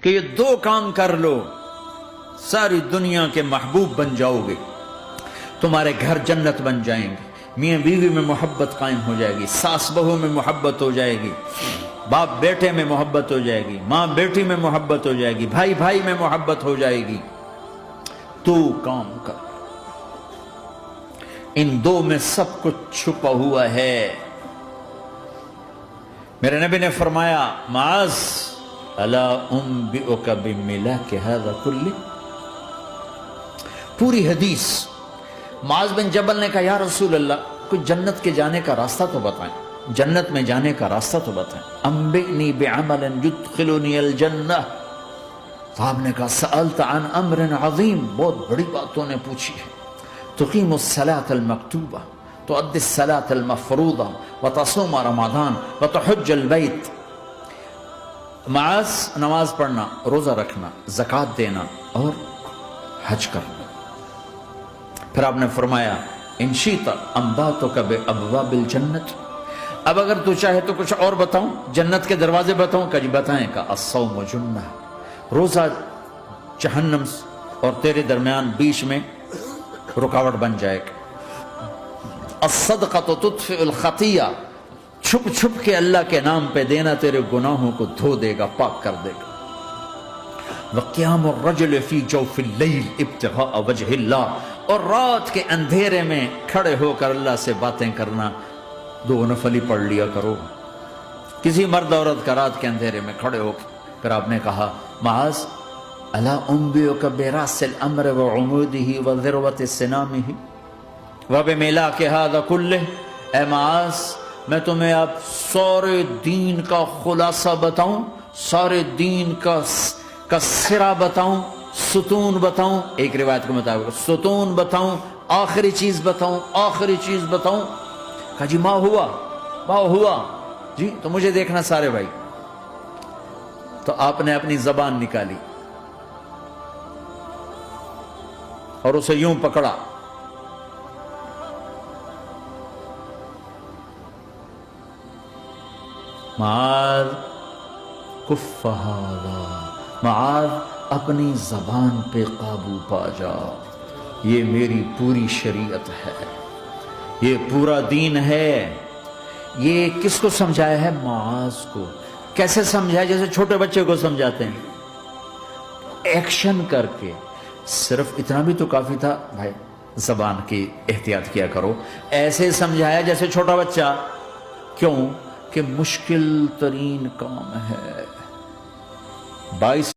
کہ یہ دو کام کر لو ساری دنیا کے محبوب بن جاؤ گے، تمہارے گھر جنت بن جائیں گے، میاں بیوی میں محبت قائم ہو جائے گی، ساس بہو میں محبت ہو جائے گی، باپ بیٹے میں محبت ہو جائے گی، ماں بیٹی میں محبت ہو جائے گی، بھائی بھائی میں محبت ہو جائے گی۔ تو کام کر، ان دو میں سب کچھ چھپا ہوا ہے۔ میرے نبی نے فرمایا معاذ الا انبئک بملاک ھذا کلہ، پوری حدیث معاذ بن جبل نے کہا یا رسول اللہ کوئی جنت کے جانے کا راستہ تو بتائیں، جنت میں جانے کا راستہ تو بتائیں، انبئنی بعمل یدخلنی الجنہ۔ صاحب نے کہا سألت عن امر عظیم، بہت بڑی باتوں نے پوچھی ہے، تقیم الصلاة المکتوبہ، تؤدی الصلاة المفروضہ، وتصوم رمضان، وتحج البیت۔ معاذ نماز پڑھنا، روزہ رکھنا، زکوٰۃ دینا اور حج کرنا۔ پھر آپ نے فرمایا ان شئت انبأتک بابواب الجنت، اب اگر تو چاہے تو کچھ اور بتاؤں، جنت کے دروازے بتاؤں؟ کہ جی بتائیں۔ کہ الصوم جنہ، روزہ جہنم اور تیرے درمیان بیچ میں رکاوٹ بن جائے گا۔ الصدقۃ تطفئ الخطیہ، چھپ چھپ کے اللہ کے نام پہ دینا تیرے گناہوں کو دھو دے گا، پاک کر دے گا۔ وقیام الرجل فی جوف اللیل ابتغاء وجہ اللہ، اور رات کے اندھیرے میں کھڑے ہو کر اللہ سے باتیں کرنا، دو نفل ہی پڑھ لیا کرو۔ کسی مرد عورت کا رات کے اندھیرے میں کھڑے ہو کے، پھر آپ نے کہا معاذ الا انبئک براس الامر وعمودہ وذروۃ سنامہ وبملاک ھذا کلہ، اے معاذ میں تمہیں اب سارے دین کا خلاصہ بتاؤں، سارے دین کا سرا بتاؤں، ستون بتاؤں، ایک روایت کے مطابق ستون بتاؤں، آخری چیز بتاؤں، آخری چیز بتاؤں؟ کہا جی ما ہوا جی، تو مجھے دیکھنا سارے بھائی۔ تو آپ نے اپنی زبان نکالی اور اسے یوں پکڑا، معاذ کف ھذا، معاذ اپنی زبان پہ قابو پا جا، یہ میری پوری شریعت ہے، یہ پورا دین ہے۔ یہ کس کو سمجھایا ہے؟ معاذ کو۔ کیسے سمجھایا؟ جیسے چھوٹے بچے کو سمجھاتے ہیں، ایکشن کر کے۔ صرف اتنا بھی تو کافی تھا بھائی، زبان کی احتیاط کیا کرو۔ ایسے سمجھایا جیسے چھوٹا بچہ، کیوں کہ مشکل ترین کام ہے۔ 22